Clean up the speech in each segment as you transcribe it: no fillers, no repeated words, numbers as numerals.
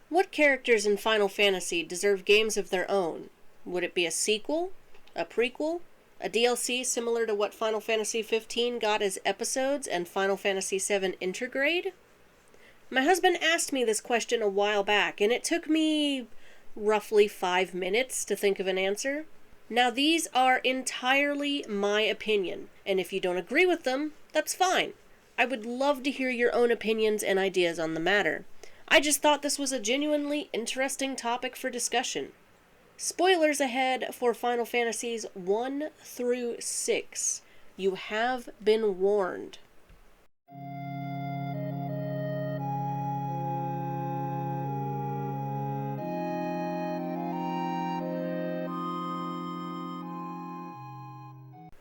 What characters in Final Fantasy deserve games of their own? Would it be a sequel? A prequel? A DLC similar to what Final Fantasy 15 got as episodes and Final Fantasy 7 Intergrade? My husband asked me this question a while back, and it took me roughly 5 minutes to think of an answer. Now these are entirely my opinion, and if you don't agree with them, that's fine. I would love to hear your own opinions and ideas on the matter. I just thought this was a genuinely interesting topic for discussion. Spoilers ahead for Final Fantasies 1 through 6. You have been warned.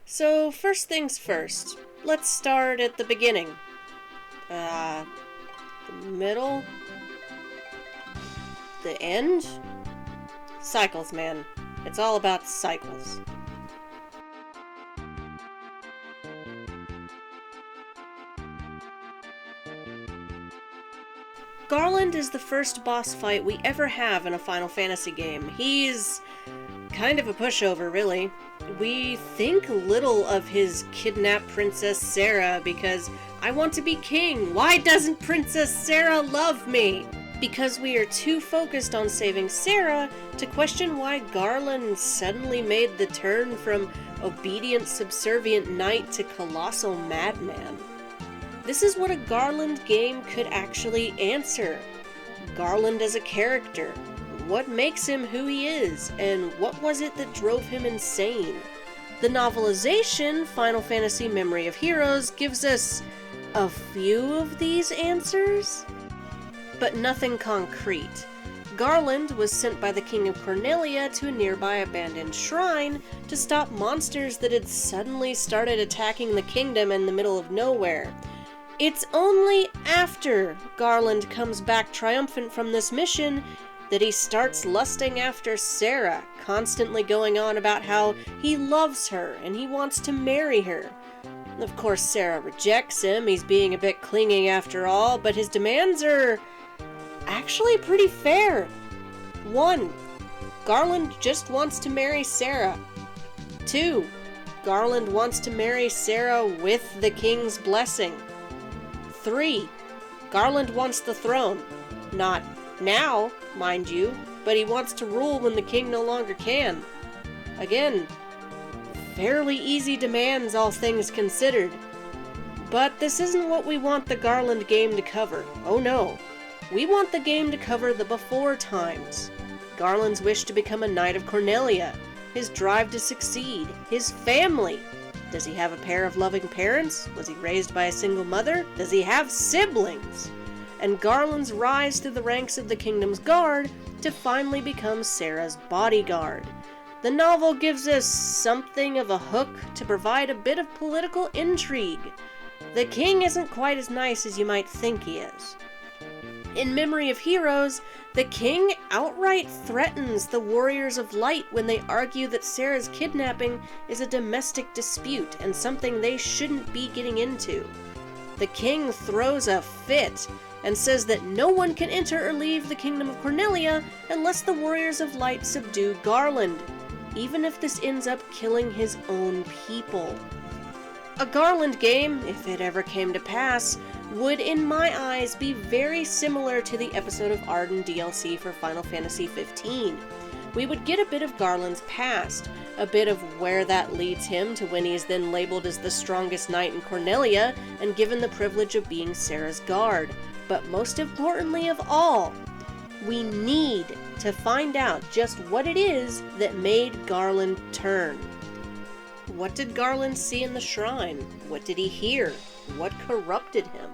So, first things first. Let's start at the beginning. The middle? The end? Cycles, man. It's all about cycles. Garland is the first boss fight we ever have in a Final Fantasy game. He's kind of a pushover, really. We think little of his kidnapped Princess Sarah because I want to be king. Why doesn't Princess Sarah love me? Because we are too focused on saving Sarah to question why Garland suddenly made the turn from obedient, subservient knight to colossal madman. This is what a Garland game could actually answer. Garland as a character. What makes him who he is, and what was it that drove him insane? The novelization, Final Fantasy Memory of Heroes, gives us a few of these answers, but nothing concrete. Garland was sent by the King of Cornelia to a nearby abandoned shrine to stop monsters that had suddenly started attacking the kingdom in the middle of nowhere. It's only after Garland comes back triumphant from this mission that he starts lusting after Sarah, constantly going on about how he loves her and he wants to marry her. Of course, Sarah rejects him. He's being a bit clinging after all, but his demands are actually pretty fair. 1. Garland just wants to marry Sarah. 2. Garland wants to marry Sarah with the king's blessing. 3. Garland wants the throne. Not now, mind you, but he wants to rule when the king no longer can. Again, fairly easy demands, all things considered. But this isn't what we want the Garland game to cover. Oh no. We want the game to cover the before times. Garland's wish to become a Knight of Cornelia, his drive to succeed, his family. Does he have a pair of loving parents? Was he raised by a single mother? Does he have siblings? And Garland's rise through the ranks of the Kingdom's Guard to finally become Sarah's bodyguard. The novel gives us something of a hook to provide a bit of political intrigue. The king isn't quite as nice as you might think he is. In Memory of Heroes, the king outright threatens the Warriors of Light when they argue that Sarah's kidnapping is a domestic dispute and something they shouldn't be getting into. The king throws a fit and says that no one can enter or leave the Kingdom of Cornelia unless the Warriors of Light subdue Garland, even if this ends up killing his own people. A Garland game, if it ever came to pass, would in my eyes be very similar to the Episode of Arden DLC for Final Fantasy 15. We would get a bit of Garland's past, a bit of where that leads him to when he is then labeled as the strongest knight in Cornelia and given the privilege of being Sarah's guard. But most importantly of all, we need to find out just what it is that made Garland turn. What did Garland see in the shrine? What did he hear? What corrupted him?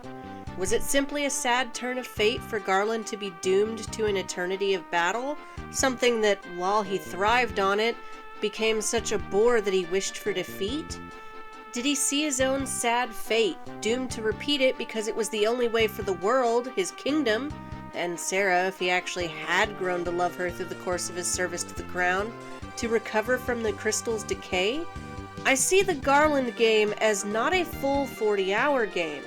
Was it simply a sad turn of fate for Garland to be doomed to an eternity of battle? Something that, while he thrived on it, became such a bore that he wished for defeat? Did he see his own sad fate, doomed to repeat it because it was the only way for the world, his kingdom, and Sarah, if he actually had grown to love her through the course of his service to the crown, to recover from the crystal's decay? I see the Garland game as not a full 40-hour game,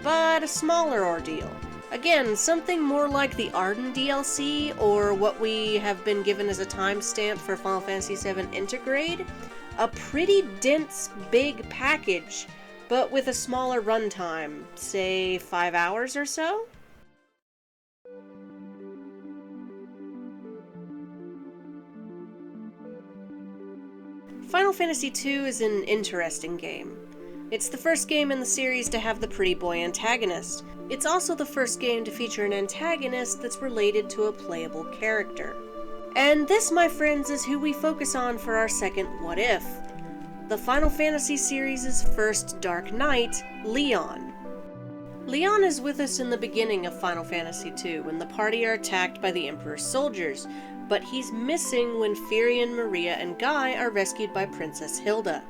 but a smaller ordeal. Again, something more like the Arden DLC, or what we have been given as a timestamp for Final Fantasy VII Intergrade. A pretty dense, big package, but with a smaller runtime, say 5 hours or so? Final Fantasy II is an interesting game. It's the first game in the series to have the pretty boy antagonist. It's also the first game to feature an antagonist that's related to a playable character. And this, my friends, is who we focus on for our second What If. The Final Fantasy series' first Dark Knight, Leon. Leon is with us in the beginning of Final Fantasy II when the party are attacked by the Emperor's soldiers, but he's missing when Firion, Maria, and Guy are rescued by Princess Hilda.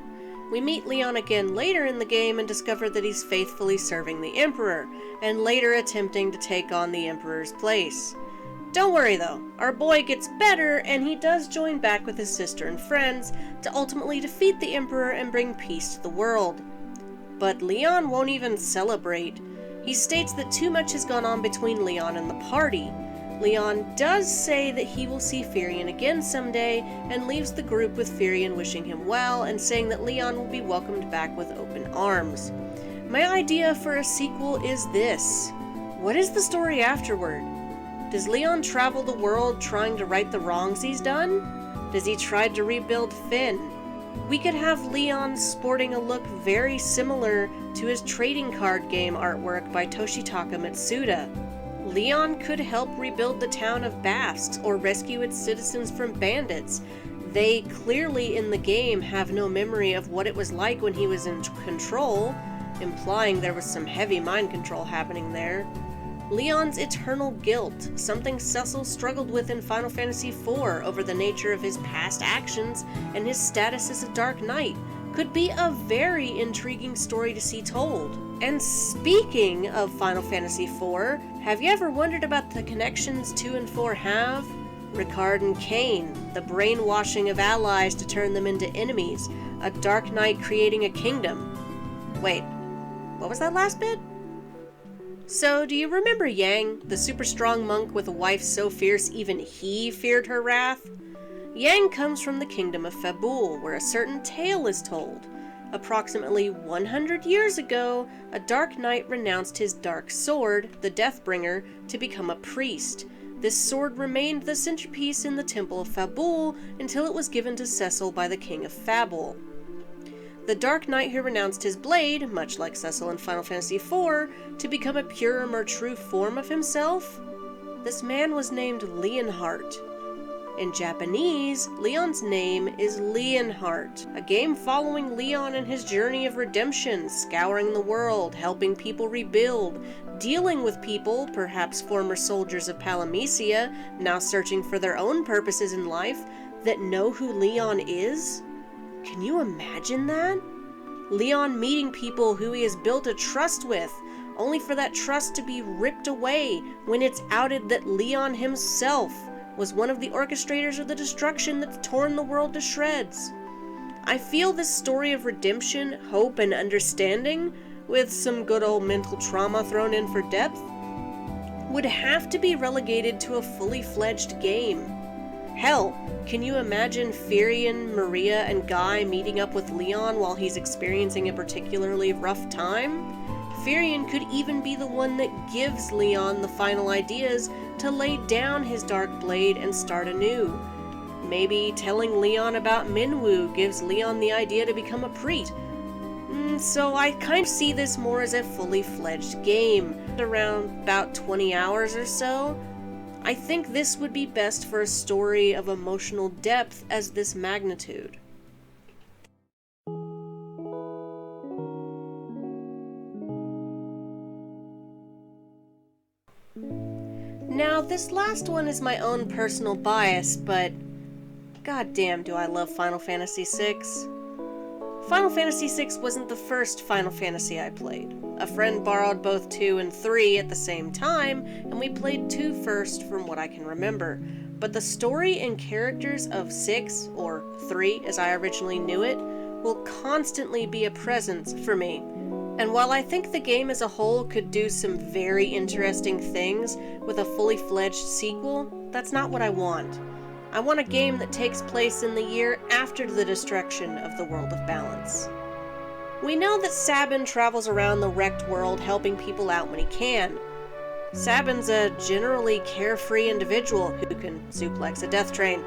We meet Leon again later in the game and discover that he's faithfully serving the Emperor, and later attempting to take on the Emperor's place. Don't worry though, our boy gets better and he does join back with his sister and friends to ultimately defeat the Emperor and bring peace to the world. But Leon won't even celebrate. He states that too much has gone on between Leon and the party. Leon does say that he will see Firion again someday, and leaves the group with Firion wishing him well and saying that Leon will be welcomed back with open arms. My idea for a sequel is this. What is the story afterward? Does Leon travel the world trying to right the wrongs he's done? Does he try to rebuild Finn? We could have Leon sporting a look very similar to his trading card game artwork by Toshitaka Matsuda. Leon could help rebuild the town of Basques or rescue its citizens from bandits. They clearly in the game have no memory of what it was like when he was in control, implying there was some heavy mind control happening there. Leon's eternal guilt, something Cecil struggled with in Final Fantasy IV over the nature of his past actions and his status as a Dark Knight, could be a very intriguing story to see told. And speaking of Final Fantasy IV, have you ever wondered about the connections 2 and 4 have? Ricard and Kain, the brainwashing of allies to turn them into enemies, a Dark Knight creating a kingdom. Wait, what was that last bit? So, do you remember Yang, the super strong monk with a wife so fierce even he feared her wrath? Yang comes from the kingdom of Fabul, where a certain tale is told. Approximately 100 years ago, a Dark Knight renounced his dark sword, the Deathbringer, to become a priest. This sword remained the centerpiece in the Temple of Fabul until it was given to Cecil by the King of Fabul. The Dark Knight who renounced his blade, much like Cecil in Final Fantasy IV, to become a purer, more true form of himself? This man was named Leonhardt. In Japanese, Leon's name is Leonhardt, a game following Leon in his journey of redemption, scouring the world, helping people rebuild, dealing with people, perhaps former soldiers of Palamecia, now searching for their own purposes in life, that know who Leon is? Can you imagine that? Leon meeting people who he has built a trust with, only for that trust to be ripped away when it's outed that Leon himself was one of the orchestrators of the destruction that's torn the world to shreds. I feel this story of redemption, hope, and understanding, with some good old mental trauma thrown in for depth, would have to be relegated to a fully fledged game. Hell, can you imagine Firion, Maria, and Guy meeting up with Leon while he's experiencing a particularly rough time? Firion could even be the one that gives Leon the final ideas to lay down his dark blade and start anew. Maybe telling Leon about Minwu gives Leon the idea to become a priest. So I kind of see this more as a fully fledged game, around about 20 hours or so. I think this would be best for a story of emotional depth as this magnitude. Now, this last one is my own personal bias, but goddamn do I love Final Fantasy VI. Final Fantasy VI wasn't the first Final Fantasy I played. A friend borrowed both 2 and 3 at the same time, and we played 2 first from what I can remember. But the story and characters of 6, or 3 as I originally knew it, will constantly be a presence for me. And while I think the game as a whole could do some very interesting things with a fully fledged sequel, that's not what I want. I want a game that takes place in the year after the destruction of the World of Balance. We know that Sabin travels around the wrecked world helping people out when he can. Sabin's a generally carefree individual who can suplex a death train.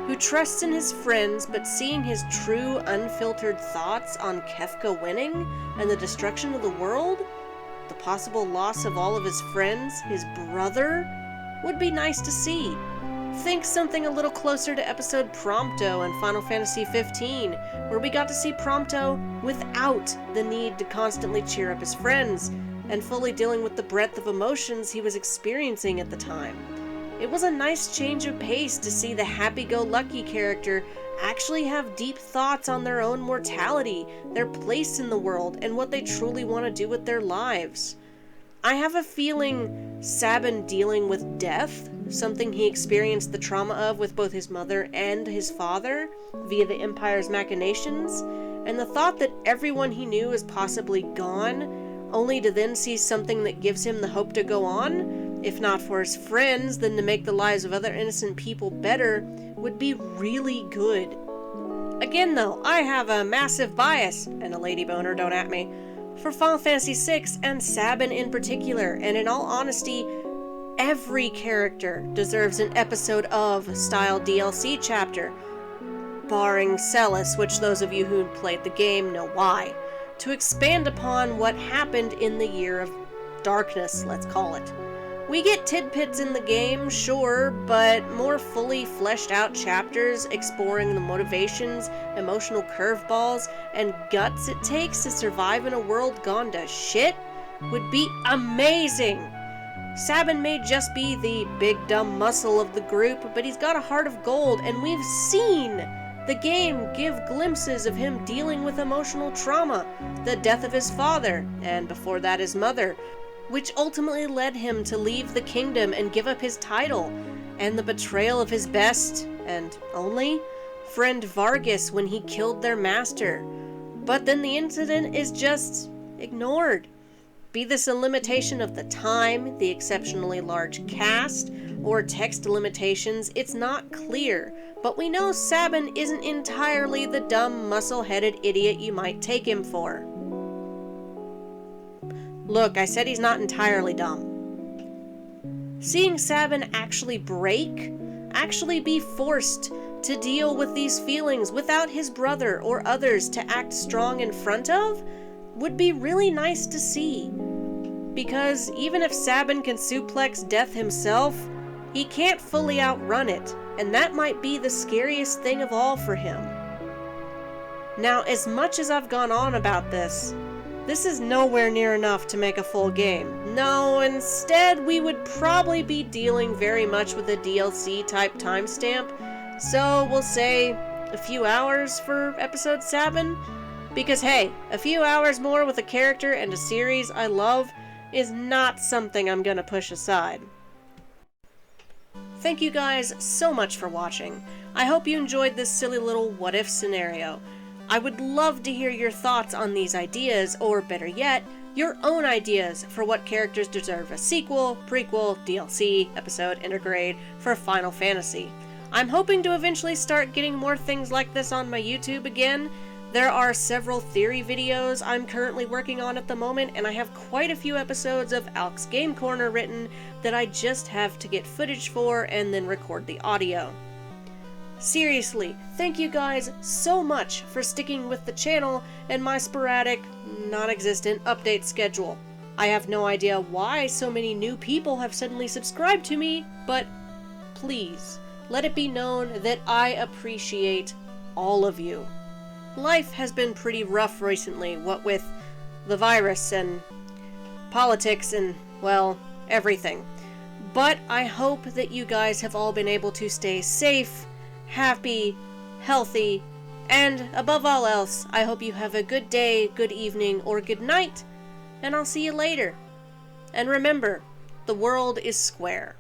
Who trusts in his friends, but seeing his true, unfiltered thoughts on Kefka winning and the destruction of the world, the possible loss of all of his friends, his brother, would be nice to see. Think something a little closer to episode Prompto in Final Fantasy XV, where we got to see Prompto without the need to constantly cheer up his friends, and fully dealing with the breadth of emotions he was experiencing at the time. It was a nice change of pace to see the happy-go-lucky character actually have deep thoughts on their own mortality, their place in the world, and what they truly want to do with their lives. I have a feeling Sabin dealing with death, something he experienced the trauma of with both his mother and his father, via the Empire's machinations, and the thought that everyone he knew is possibly gone, only to then see something that gives him the hope to go on, if not for his friends, then to make the lives of other innocent people better, would be really good. Again though, I have a massive bias, and a lady boner, don't at me, for Final Fantasy VI and Sabin in particular, and in all honesty, every character deserves an episode of style DLC chapter, barring Celis, which those of you who played the game know why, to expand upon what happened in the Year of Darkness, let's call it. We get tidbits in the game, sure, but more fully fleshed out chapters exploring the motivations, emotional curveballs, and guts it takes to survive in a world gone to shit would be amazing. Sabin may just be the big dumb muscle of the group, but he's got a heart of gold, and we've seen the game give glimpses of him dealing with emotional trauma, the death of his father, and before that his mother, which ultimately led him to leave the kingdom and give up his title, and the betrayal of his best, and only, friend Vargas when he killed their master. But then the incident is just ignored. Be this a limitation of the time, the exceptionally large cast, or text limitations, it's not clear, but we know Sabin isn't entirely the dumb, muscle-headed idiot you might take him for. Look, I said he's not entirely dumb. Seeing Sabin actually break, actually be forced to deal with these feelings without his brother or others to act strong in front of, would be really nice to see. Because even if Sabin can suplex death himself, he can't fully outrun it, and that might be the scariest thing of all for him. Now, as much as I've gone on about this is nowhere near enough to make a full game. No, instead we would probably be dealing very much with a DLC type timestamp, so we'll say a few hours for episode 7, because hey, a few hours more with a character and a series I love is not something I'm gonna push aside. Thank you guys so much for watching. I hope you enjoyed this silly little what-if scenario. I would love to hear your thoughts on these ideas, or better yet, your own ideas for what characters deserve a sequel, prequel, DLC, episode, intergrade for Final Fantasy. I'm hoping to eventually start getting more things like this on my YouTube again. There are several theory videos I'm currently working on at the moment, and I have quite a few episodes of Alk's Game Corner written that I just have to get footage for and then record the audio. Seriously, thank you guys so much for sticking with the channel and my sporadic, non-existent update schedule. I have no idea why so many new people have suddenly subscribed to me, but please, let it be known that I appreciate all of you. Life has been pretty rough recently, what with the virus and politics and, well, everything. But I hope that you guys have all been able to stay safe, happy, healthy, and above all else, I hope you have a good day, good evening, or good night, and I'll see you later. And remember, the world is square.